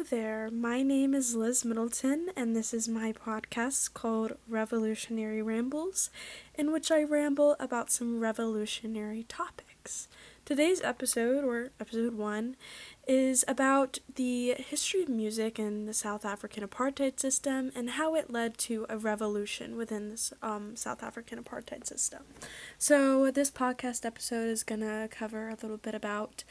Hello there, my name is Liz Middleton, and this is my podcast called Revolutionary Rambles, in which I ramble about some revolutionary topics. Today's episode, or episode 1, is about the history of music in the South African apartheid system and how it led to a revolution within this South African apartheid system. So this podcast episode is going to cover a little bit about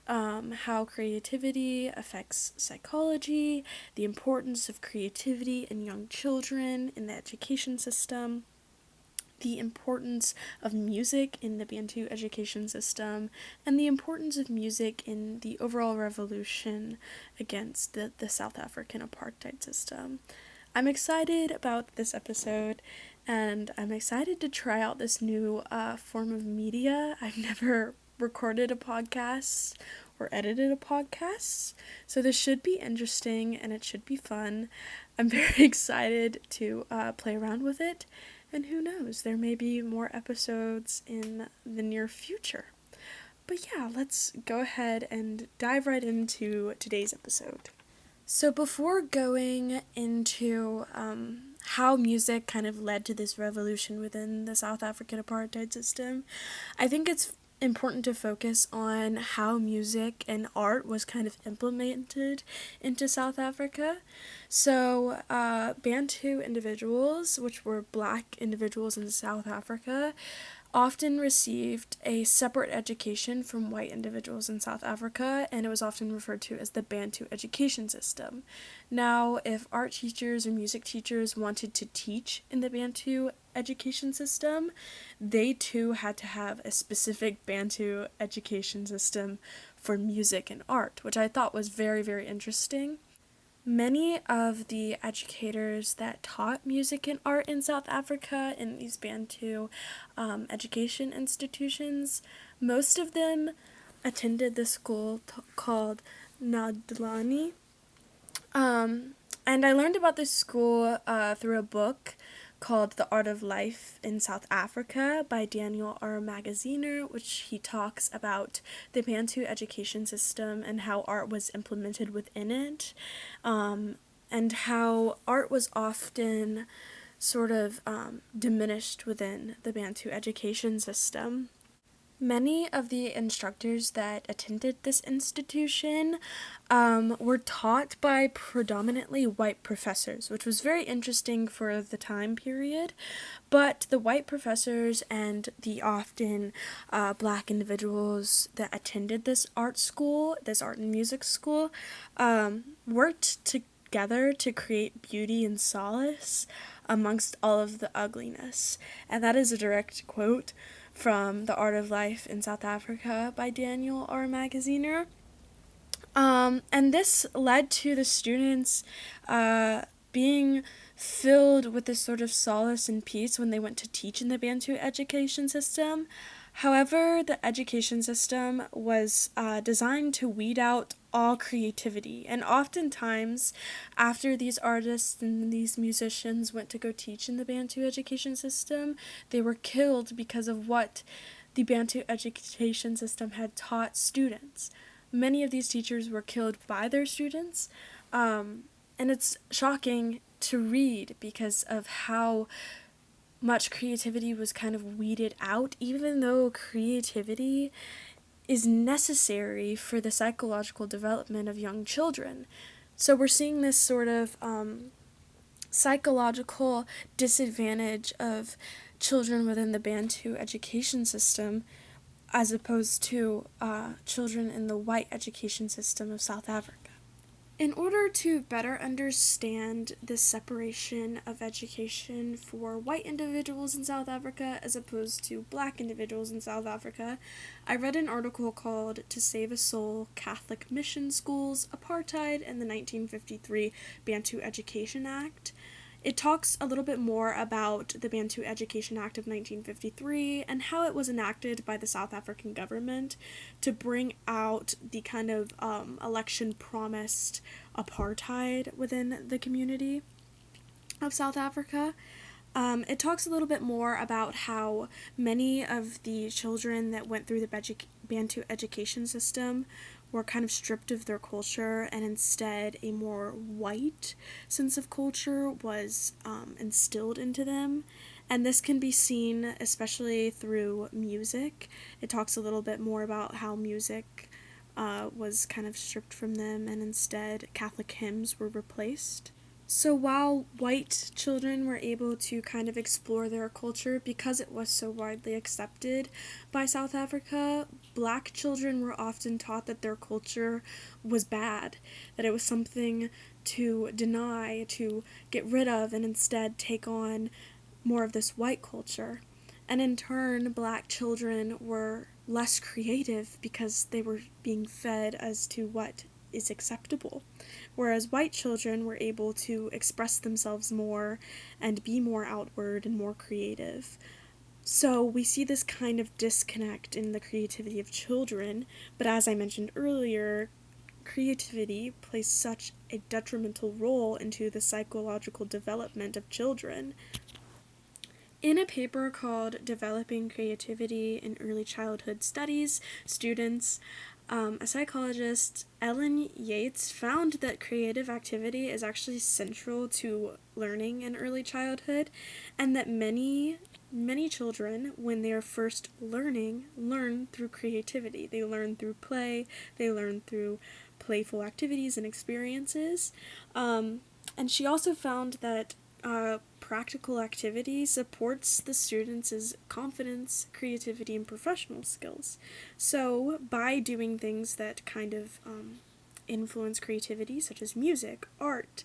how creativity affects psychology, the importance of creativity in young children in the education system, the importance of music in the Bantu education system, and the importance of music in the overall revolution against the South African apartheid system. I'm excited about this episode, and I'm excited to try out this new form of media. I've never recorded a podcast or edited a podcast, so this should be interesting and it should be fun. I'm very excited to play around with it, and who knows, there may be more episodes in the near future. But yeah, let's go ahead and dive right into today's episode. So before going into how music kind of led to this revolution within the South African apartheid system, I think it's important to focus on how music and art was kind of implemented into South Africa. So Bantu individuals, which were black individuals in South Africa, often received a separate education from white individuals in South Africa, and it was often referred to as the Bantu education system. Now, if art teachers or music teachers wanted to teach in the Bantu education system, they too had to have a specific Bantu education system for music and art, which I thought was very, very interesting. Many of the educators that taught music and art in South Africa in these Bantu education institutions, most of them attended the school called Nadlani. And I learned about this school through a book called The Art of Life in South Africa by Daniel R. Magaziner, which he talks about the Bantu education system and how art was implemented within it, and how art was often sort of diminished within the Bantu education system. Many of the instructors that attended this institution were taught by predominantly white professors, which was very interesting for the time period. But the white professors and the often black individuals that attended this art and music school, worked together to create beauty and solace amongst all of the ugliness. And that is a direct quote from The Art of Life in South Africa by Daniel R. Magaziner. And this led to the students being filled with this sort of solace and peace when they went to teach in the Bantu education system. However, the education system was designed to weed out all creativity, and oftentimes after these artists and these musicians went to go teach in the Bantu education system, they were killed because of what the Bantu education system had taught students. Many of these teachers were killed by their students, and it's shocking to read because of how much creativity was kind of weeded out, even though creativity is necessary for the psychological development of young children. So we're seeing this sort of psychological disadvantage of children within the Bantu education system as opposed to children in the white education system of South Africa. In order to better understand this separation of education for white individuals in South Africa as opposed to black individuals in South Africa, I read an article called To Save a Soul, Catholic Mission Schools, Apartheid, and the 1953 Bantu Education Act. It talks a little bit more about the Bantu Education Act of 1953 and how it was enacted by the South African government to bring out the kind of election-promised apartheid within the community of South Africa. It talks a little bit more about how many of the children that went through the Bantu education system were kind of stripped of their culture, and instead a more white sense of culture was instilled into them. And this can be seen especially through music. It talks a little bit more about how music was kind of stripped from them, and instead Catholic hymns were replaced. So while white children were able to kind of explore their culture because it was so widely accepted by South Africa, black children were often taught that their culture was bad, that it was something to deny, to get rid of, and instead take on more of this white culture. And in turn, black children were less creative because they were being fed as to what is acceptable, whereas white children were able to express themselves more and be more outward and more creative. So we see this kind of disconnect in the creativity of children, but as I mentioned earlier, creativity plays such a detrimental role into the psychological development of children. In a paper called Developing Creativity in Early Childhood Studies, students, a psychologist, Ellen Yates, found that creative activity is actually central to learning in early childhood, and that many children, when they are first learn through creativity. They learn through play, they learn through playful activities and experiences. And she also found that practical activity supports the students' confidence, creativity, and professional skills. So, by doing things that kind of influence creativity, such as music, art,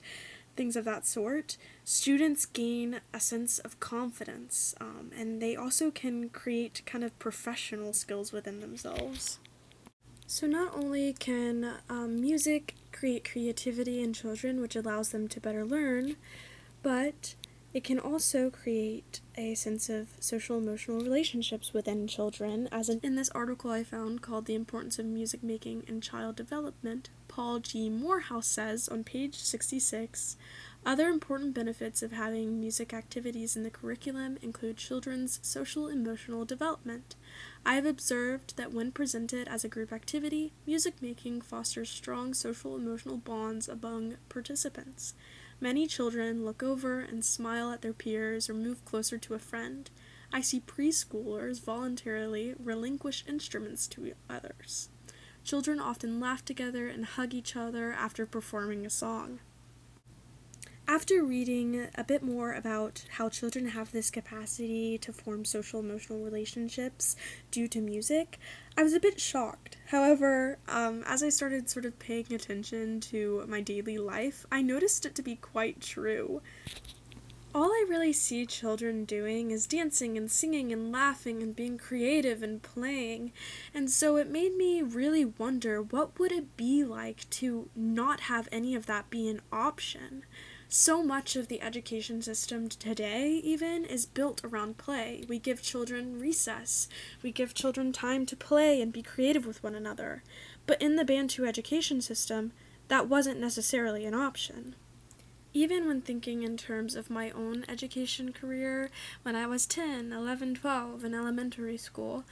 things of that sort, students gain a sense of confidence, and they also can create kind of professional skills within themselves. So not only can music create creativity in children, which allows them to better learn, but it can also create a sense of social emotional relationships within children, as in this article I found called The Importance of Music Making in Child Development. Paul G. Morehouse says on page 66, other important benefits of having music activities in the curriculum include children's social emotional development. I have observed that when presented as a group activity, music making fosters strong social emotional bonds among participants. Many children look over and smile at their peers or move closer to a friend. I see preschoolers voluntarily relinquish instruments to others. Children often laugh together and hug each other after performing a song. After reading a bit more about how children have this capacity to form social emotional relationships due to music, I was a bit shocked. However, as I started sort of paying attention to my daily life, I noticed it to be quite true. All I really see children doing is dancing and singing and laughing and being creative and playing, and so it made me really wonder, what would it be like to not have any of that be an option? So much of the education system today, even, is built around play. We give children recess. We give children time to play and be creative with one another. But in the Bantu education system, that wasn't necessarily an option. Even when thinking in terms of my own education career, when I was 10, 11, 12 in elementary school,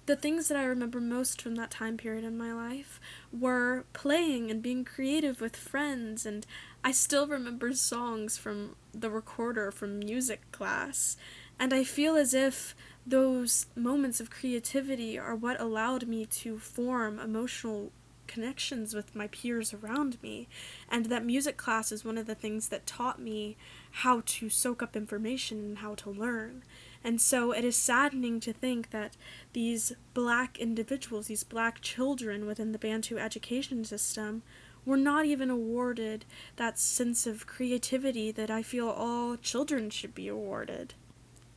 the things that I remember most from that time period in my life were playing and being creative with friends, and I still remember songs from the recorder from music class, and I feel as if those moments of creativity are what allowed me to form emotional connections with my peers around me, and that music class is one of the things that taught me how to soak up information and how to learn. And so it is saddening to think that these black individuals, these black children within the Bantu education system, were not even awarded that sense of creativity that I feel all children should be awarded.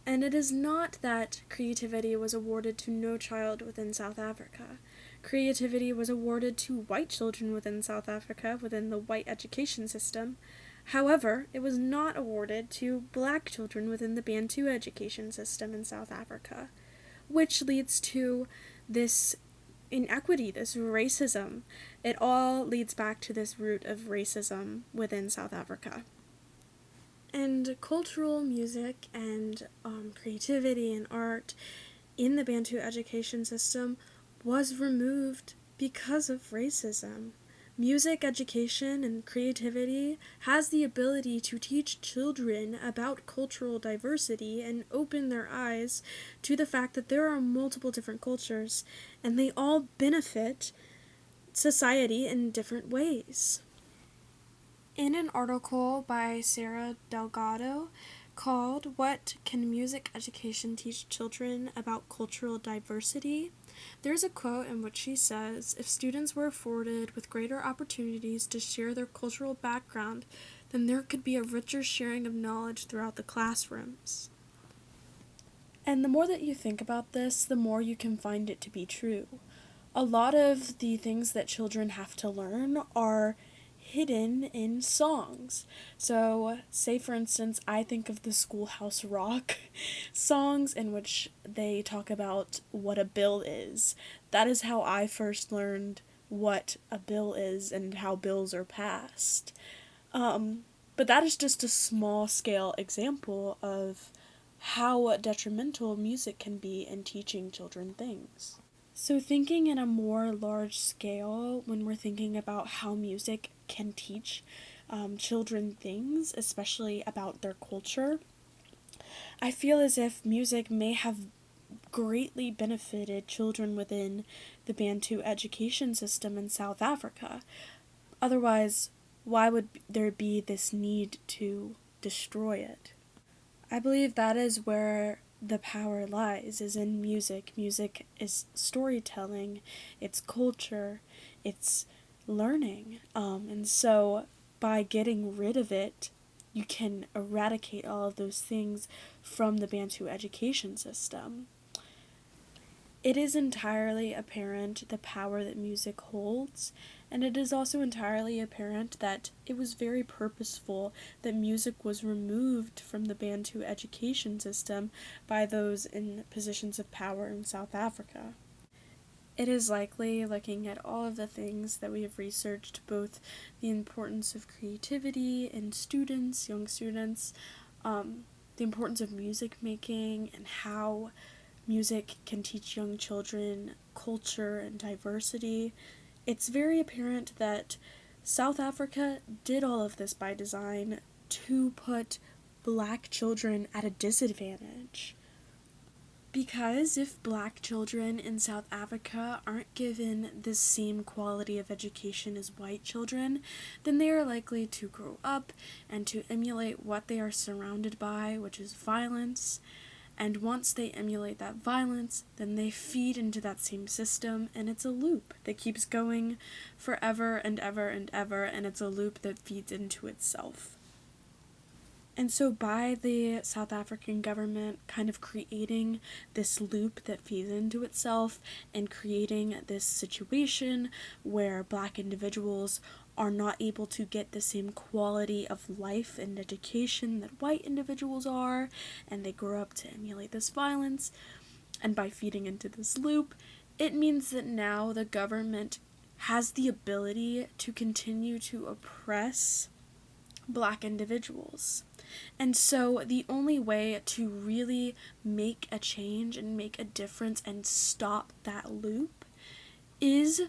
And it is not that creativity was awarded to no child within South Africa. Creativity was awarded to white children within South Africa, within the white education system. However, it was not awarded to black children within the Bantu education system in South Africa, which leads to this inequity, this racism. It all leads back to this root of racism within South Africa. And cultural music and creativity and art in the Bantu education system was removed because of racism. Music education and creativity has the ability to teach children about cultural diversity and open their eyes to the fact that there are multiple different cultures and they all benefit society in different ways. In an article by Sarah Delgado called "What Can Music Education Teach Children About Cultural Diversity?" there's a quote in which she says, "If students were afforded with greater opportunities to share their cultural background, then there could be a richer sharing of knowledge throughout the classrooms." And the more that you think about this, the more you can find it to be true. A lot of the things that children have to learn are hidden in songs. So, say for instance, I think of the Schoolhouse Rock songs in which they talk about what a bill is. That is how I first learned what a bill is and how bills are passed. But that is just a small scale example of how detrimental music can be in teaching children things. So thinking in a more large scale, when we're thinking about how music can teach children things, especially about their culture, I feel as if music may have greatly benefited children within the Bantu education system in South Africa. Otherwise, why would there be this need to destroy it? I believe that is where the power lies, is in music. Music is storytelling, it's culture, it's learning. And so by getting rid of it, you can eradicate all of those things from the Bantu education system. It is entirely apparent the power that music holds, and it is also entirely apparent that it was very purposeful that music was removed from the Bantu education system by those in positions of power in South Africa. It is likely, looking at all of the things that we have researched, both the importance of creativity in students, young students, the importance of music making, and how music can teach young children culture and diversity, it's very apparent that South Africa did all of this by design to put Black children at a disadvantage. Because if Black children in South Africa aren't given the same quality of education as white children, then they are likely to grow up and to emulate what they are surrounded by, which is violence. And once they emulate that violence, then they feed into that same system, and it's a loop that keeps going forever and ever and ever, and it's a loop that feeds into itself. And so by the South African government kind of creating this loop that feeds into itself and creating this situation where Black individuals are not able to get the same quality of life and education that white individuals are, and they grow up to emulate this violence, and by feeding into this loop, it means that now the government has the ability to continue to oppress Black individuals. And so the only way to really make a change and make a difference and stop that loop is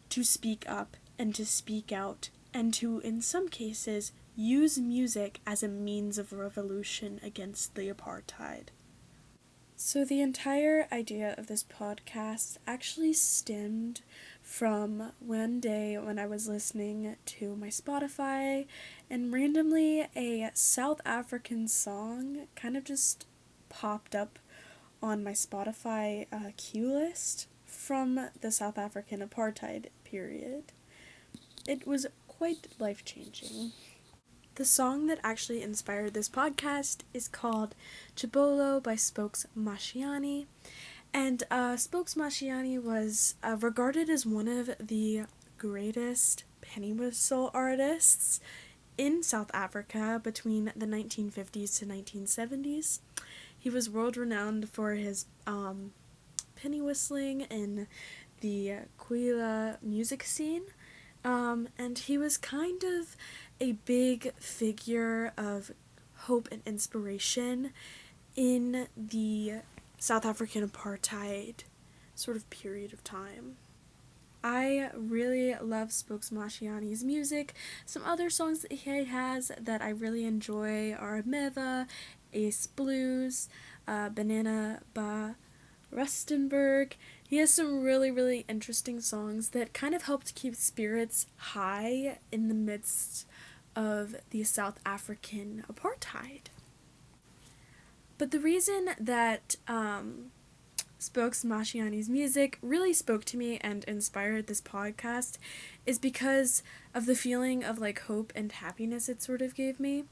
to speak up and to speak out and to, in some cases, use music as a means of revolution against the apartheid. So the entire idea of this podcast actually stemmed from one day when I was listening to my Spotify, and randomly a South African song kind of just popped up on my Spotify queue list from the South African apartheid period. It was quite life-changing. The song that actually inspired this podcast is called Chibolo by Spokes Mashiane, and Spokes Mashiane was regarded as one of the greatest penny whistle artists in South Africa between the 1950s to 1970s. He was world-renowned for his penny whistling in the Kwela music scene, and he was kind of a big figure of hope and inspiration in the South African apartheid sort of period of time. I really love Spokes Mashiani's music. Some other songs that he has that I really enjoy are Meva, Ace Blues, Banana Ba Rustenburg. He has some really, really interesting songs that kind of helped keep spirits high in the midst of the South African apartheid. But the reason that Spokes Mashiani's music really spoke to me and inspired this podcast is because of the feeling of like hope and happiness it sort of gave me.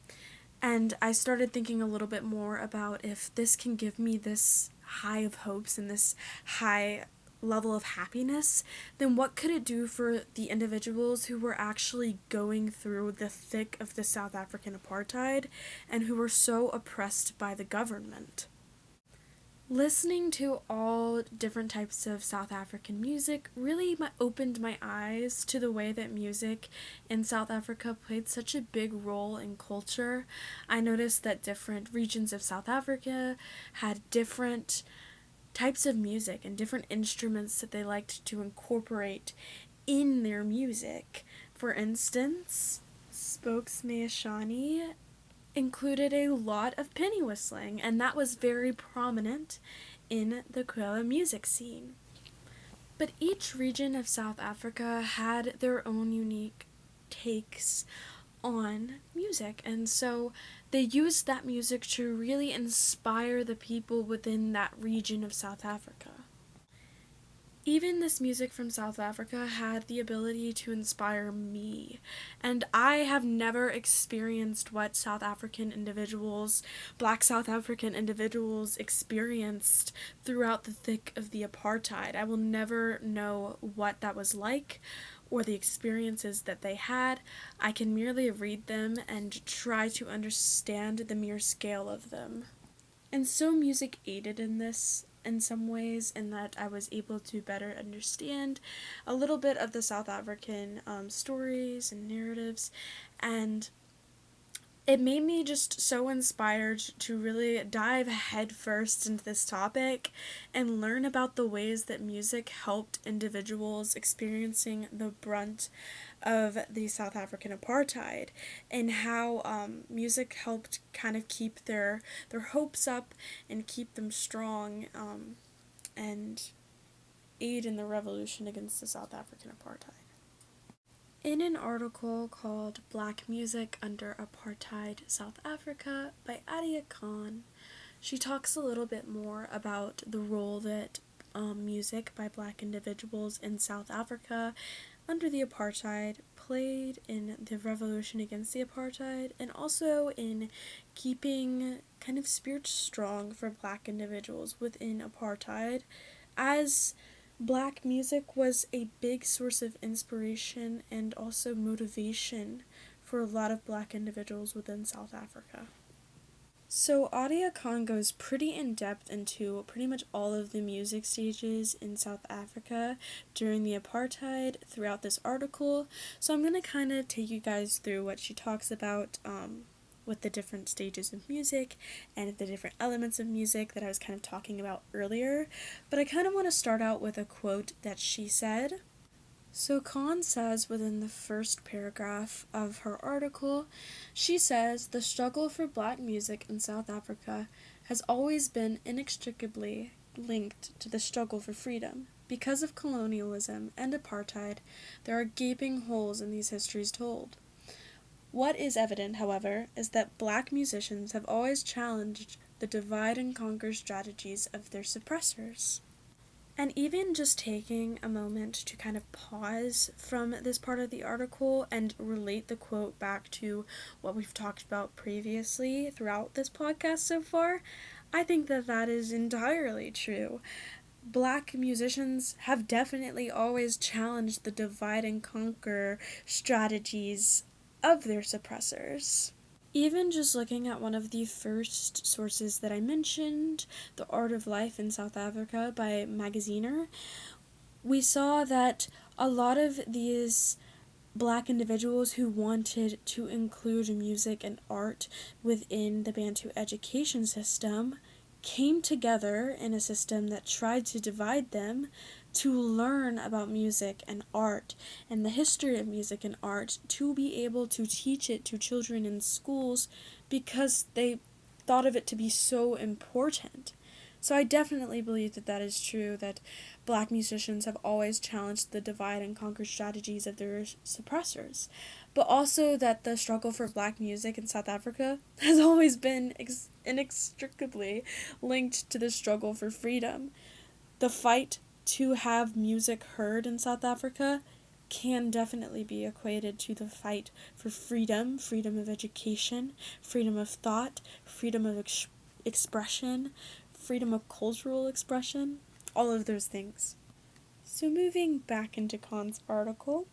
And I started thinking a little bit more about if this can give me this high of hopes and this high level of happiness, then what could it do for the individuals who were actually going through the thick of the South African apartheid and who were so oppressed by the government? Listening to all different types of South African music really opened my eyes to the way that music in South Africa played such a big role in culture. I noticed that different regions of South Africa had different types of music and different instruments that they liked to incorporate in their music. For instance, Spokes Mashiani included a lot of penny whistling, and that was very prominent in the Kwela music scene. But each region of South Africa had their own unique takes on music, and so they used that music to really inspire the people within that region of South Africa. Even this music from South Africa had the ability to inspire me, and I have never experienced what Black South African individuals experienced throughout the thick of the apartheid. I will never know what that was like or the experiences that they had. I can merely read them and try to understand the mere scale of them. And so music aided in this in some ways, in that I was able to better understand a little bit of the South African stories and narratives, and it made me just so inspired to really dive headfirst into this topic and learn about the ways that music helped individuals experiencing the brunt of the South African apartheid, and how music helped kind of keep their hopes up and keep them strong, and aid in the revolution against the South African apartheid. In an article called Black Music Under Apartheid South Africa by Adia Khan, she talks a little bit more about the role that music by Black individuals in South Africa under the apartheid played in the revolution against the apartheid, and also in keeping kind of spirits strong for Black individuals within apartheid, as Black music was a big source of inspiration and also motivation for a lot of Black individuals within South Africa. So Adia Khan goes pretty in depth into pretty much all of the music stages in South Africa during the apartheid throughout this article. So I'm going to kind of take you guys through what she talks about with the different stages of music and the different elements of music that I was kind of talking about earlier. But I kind of want to start out with a quote that she said. So Khan says within the first paragraph of her article, she says, "The struggle for Black music in South Africa has always been inextricably linked to the struggle for freedom. Because of colonialism and apartheid, there are gaping holes in these histories told. What is evident, however, is that Black musicians have always challenged the divide and conquer strategies of their suppressors." And even just taking a moment to kind of pause from this part of the article and relate the quote back to what we've talked about previously throughout this podcast so far, I think that that is entirely true. Black musicians have definitely always challenged the divide and conquer strategies of their suppressors. Even just looking at one of the first sources that I mentioned, The Art of Life in South Africa by Magaziner, we saw that a lot of these Black individuals who wanted to include music and art within the Bantu education system came together in a system that tried to divide them to learn about music and art and the history of music and art, to be able to teach it to children in schools because they thought of it to be so important. So I definitely believe that that is true, that Black musicians have always challenged the divide and conquer strategies of their suppressors, but also that the struggle for Black music in South Africa has always been inextricably linked to the struggle for freedom. The fight to have music heard in South Africa can definitely be equated to the fight for freedom, freedom of education, freedom of thought, freedom of expression, freedom of cultural expression, all of those things. So moving back into Khan's article,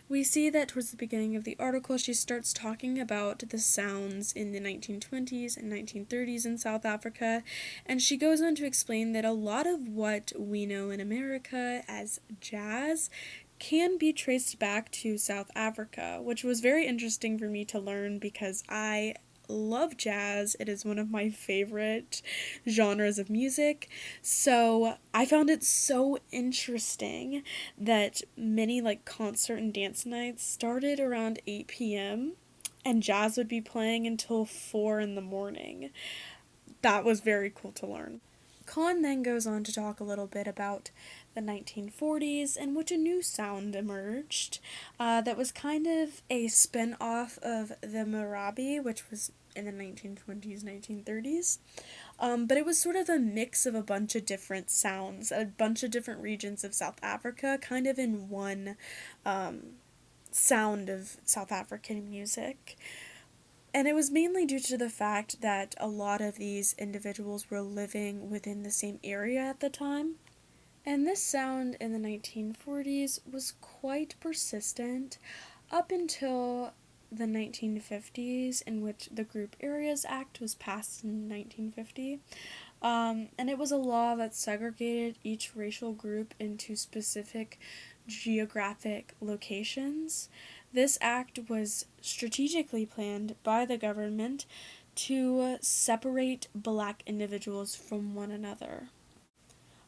we see that towards the beginning of the article she starts talking about the sounds in the 1920s and 1930s in South Africa, and she goes on to explain that a lot of what we know in America as jazz can be traced back to South Africa, which was very interesting for me to learn because I love jazz. It is one of my favorite genres of music. So I found it so interesting that many concert and dance nights started around 8 p.m. and jazz would be playing until 4 in the morning. That was very cool to learn. Khan then goes on to talk a little bit about the 1940s in which a new sound emerged that was kind of a spin-off of the Marabi, which was in the 1920s, 1930s. But it was sort of a mix of a bunch of different sounds, a bunch of different regions of South Africa, kind of in one sound of South African music. And it was mainly due to the fact that a lot of these individuals were living within the same area at the time. And this sound in the 1940s was quite persistent up until the 1950s, in which the Group Areas Act was passed in 1950. And it was a law that segregated each racial group into specific geographic locations. This act was strategically planned by the government to separate Black individuals from one another.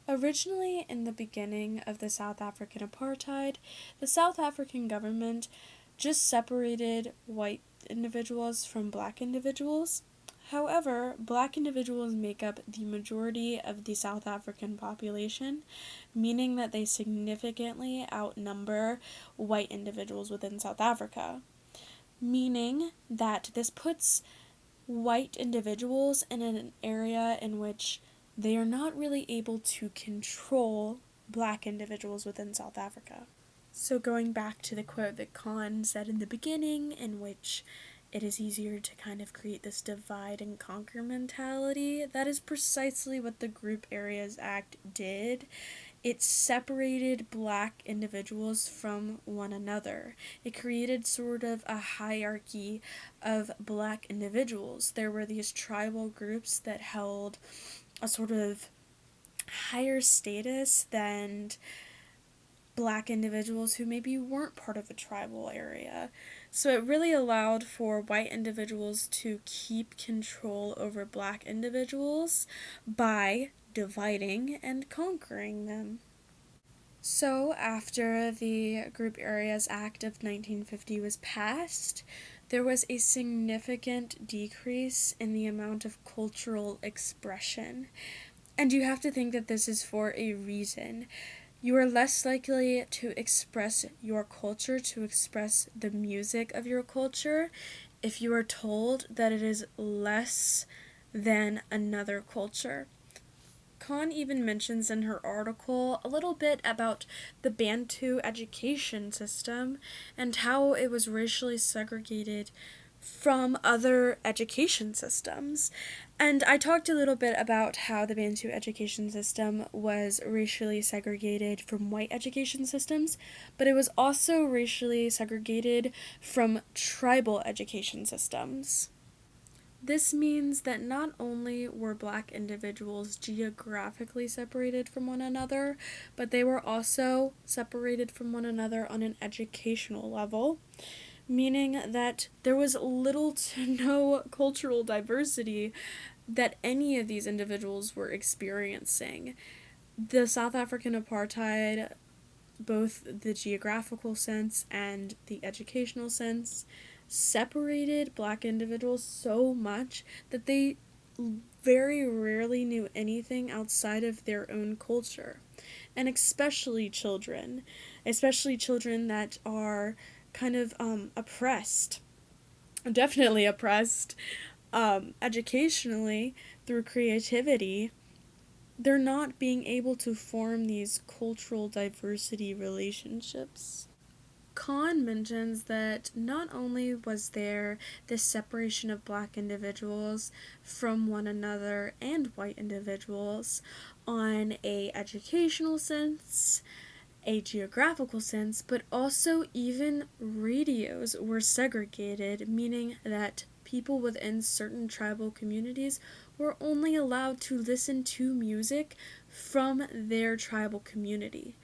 Originally, in the beginning of the South African apartheid, the South African government just separated white individuals from Black individuals. However, Black individuals make up the majority of the South African population, meaning that they significantly outnumber white individuals within South Africa. Meaning that this puts white individuals in an area in which they are not really able to control Black individuals within South Africa. So going back to the quote that Khan said in the beginning, in which it is easier to kind of create this divide and conquer mentality, that is precisely what the Group Areas Act did. It separated Black individuals from one another. It created sort of a hierarchy of Black individuals. There were these tribal groups that held a sort of higher status than Black individuals who maybe weren't part of a tribal area. So it really allowed for white individuals to keep control over Black individuals by dividing and conquering them. So after the Group Areas Act of 1950 was passed, there was a significant decrease in the amount of cultural expression. And you have to think that this is for a reason. You are less likely to express your culture, to express the music of your culture, if you are told that it is less than another culture. Khan even mentions in her article a little bit about the Bantu education system and how it was racially segregated from other education systems. And I talked a little bit about how the Bantu education system was racially segregated from white education systems, but it was also racially segregated from tribal education systems. This means that not only were Black individuals geographically separated from one another, but they were also separated from one another on an educational level, meaning that there was little to no cultural diversity that any of these individuals were experiencing. The South African apartheid, both the geographical sense and the educational sense, separated black individuals so much that they very rarely knew anything outside of their own culture. And especially children that are kind of oppressed, definitely oppressed, educationally through creativity. They're not being able to form these cultural diversity relationships. Khan mentions that not only was there this separation of black individuals from one another and white individuals on a educational sense, a geographical sense, but also even radios were segregated, meaning that people within certain tribal communities were only allowed to listen to music from their tribal community.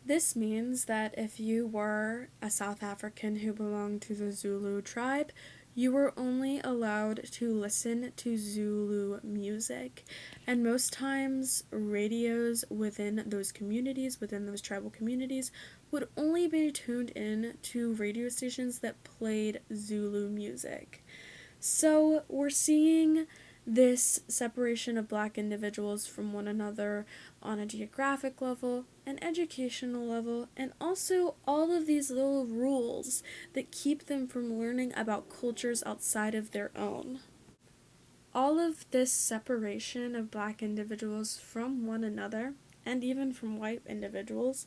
This means that if you were a South African who belonged to the Zulu tribe, you were only allowed to listen to Zulu music. And most times, radios within those communities, within those tribal communities, would only be tuned in to radio stations that played Zulu music. So we're seeing this separation of black individuals from one another on a geographic level, an educational level, and also all of these little rules that keep them from learning about cultures outside of their own. All of this separation of black individuals from one another, and even from white individuals,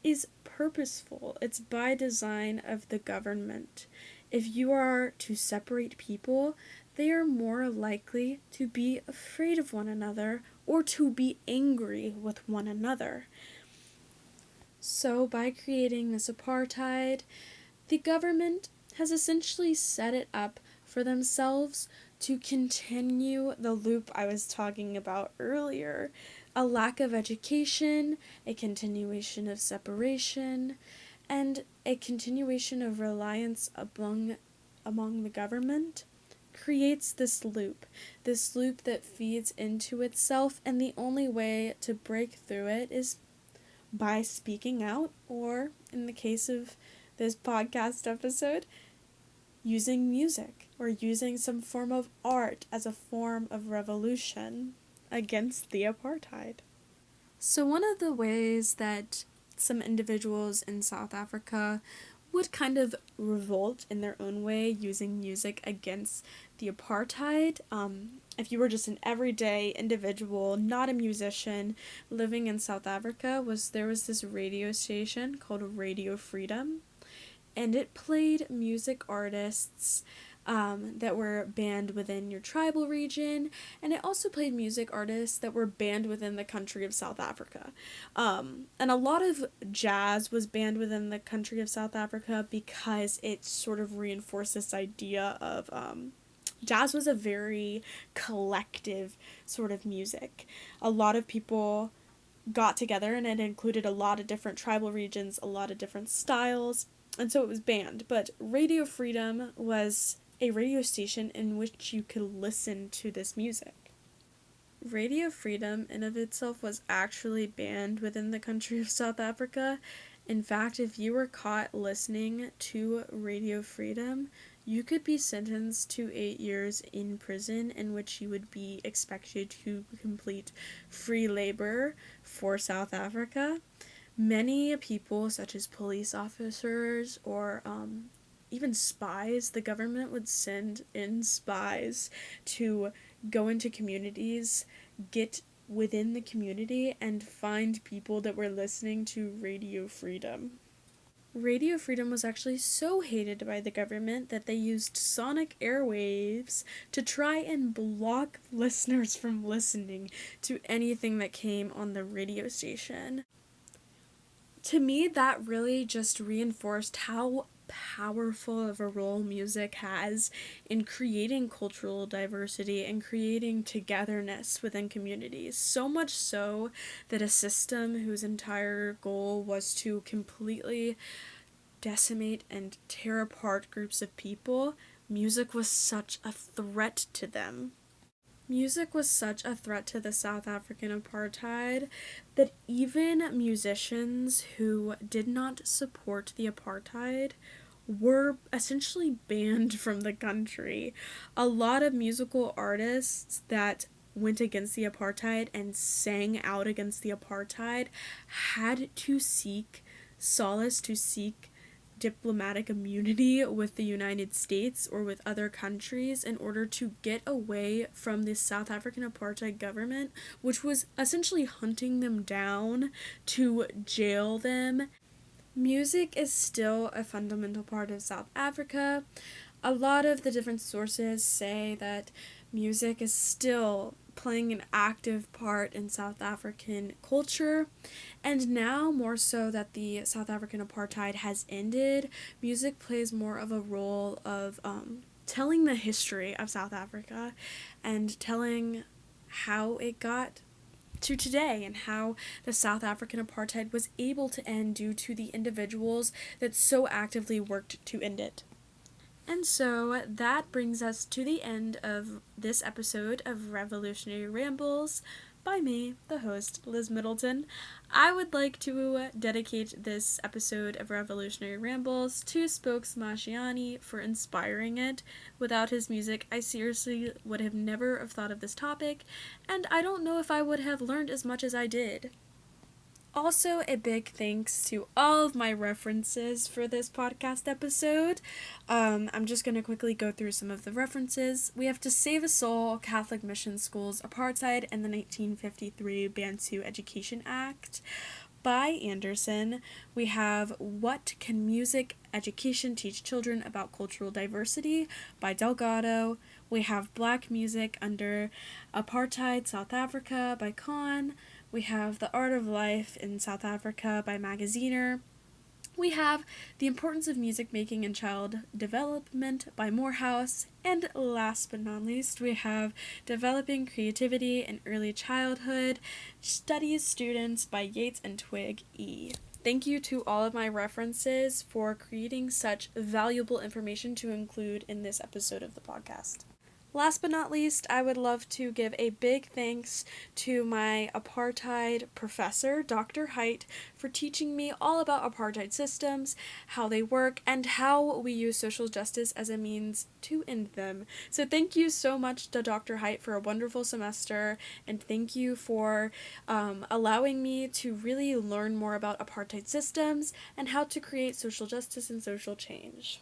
is purposeful. It's by design of the government. If you are to separate people, they are more likely to be afraid of one another or to be angry with one another. So, by creating this apartheid, the government has essentially set it up for themselves to continue the loop I was talking about earlier. A lack of education, a continuation of separation, and a continuation of reliance among the government creates this loop that feeds into itself, and the only way to break through it is by speaking out, or in the case of this podcast episode, using music or using some form of art as a form of revolution against the apartheid. So one of the ways that some individuals in South Africa would kind of revolt in their own way using music against the apartheid, if you were just an everyday individual, not a musician, living in South Africa, there was this radio station called Radio Freedom, and it played music artists that were banned within your tribal region, and it also played music artists that were banned within the country of South Africa. And a lot of jazz was banned within the country of South Africa because it sort of reinforced this idea of jazz was a very collective sort of music. A lot of people got together, and it included a lot of different tribal regions, a lot of different styles, and so it was banned. But Radio Freedom was a radio station in which you could listen to this music. Radio Freedom in of itself was actually banned within the country of South Africa. In fact, if you were caught listening to Radio Freedom, you could be sentenced to 8 years in prison, in which you would be expected to complete free labor for South Africa. Many people, such as police officers or even spies, the government would send in spies to go into communities, get within the community, and find people that were listening to Radio Freedom. Radio Freedom was actually so hated by the government that they used sonic airwaves to try and block listeners from listening to anything that came on the radio station. To me, that really just reinforced how powerful of a role music has in creating cultural diversity and creating togetherness within communities. So much so that a system whose entire goal was to completely decimate and tear apart groups of people, music was such a threat to them. Music was such a threat to the South African apartheid that even musicians who did not support the apartheid were essentially banned from the country. A lot of musical artists that went against the apartheid and sang out against the apartheid had to seek solace, to seek diplomatic immunity with the United States or with other countries in order to get away from the South African apartheid government, which was essentially hunting them down to jail them. Music is still a fundamental part of South Africa. A lot of the different sources say that music is still playing an active part in South African culture, and now more so that the South African apartheid has ended, music plays more of a role of telling the history of South Africa and telling how it got to today and how the South African apartheid was able to end due to the individuals that so actively worked to end it. And so that brings us to the end of this episode of Revolutionary Rambles by me, the host, Liz Middleton. I would like to dedicate this episode of Revolutionary Rambles to Spokes Mashiani for inspiring it. Without his music, I seriously would have never have thought of this topic, and I don't know if I would have learned as much as I did. Also, a big thanks to all of my references for this podcast episode. I'm just going to quickly go through some of the references. We have To Save a Soul, Catholic Mission Schools, Apartheid, and the 1953 Bantu Education Act by Anderson. We have What Can Music Education Teach Children About Cultural Diversity by Delgado. We have Black Music Under Apartheid, South Africa by Khan. We have The Art of Life in South Africa by Magaziner. We have The Importance of Music Making in Child Development by Morehouse. And last but not least, we have Developing Creativity in Early Childhood Studies Students by Yates and Twig E. Thank you to all of my references for creating such valuable information to include in this episode of the podcast. Last but not least, I would love to give a big thanks to my apartheid professor, Dr. Height, for teaching me all about apartheid systems, how they work, and how we use social justice as a means to end them. So thank you so much to Dr. Height for a wonderful semester, and thank you for allowing me to really learn more about apartheid systems and how to create social justice and social change.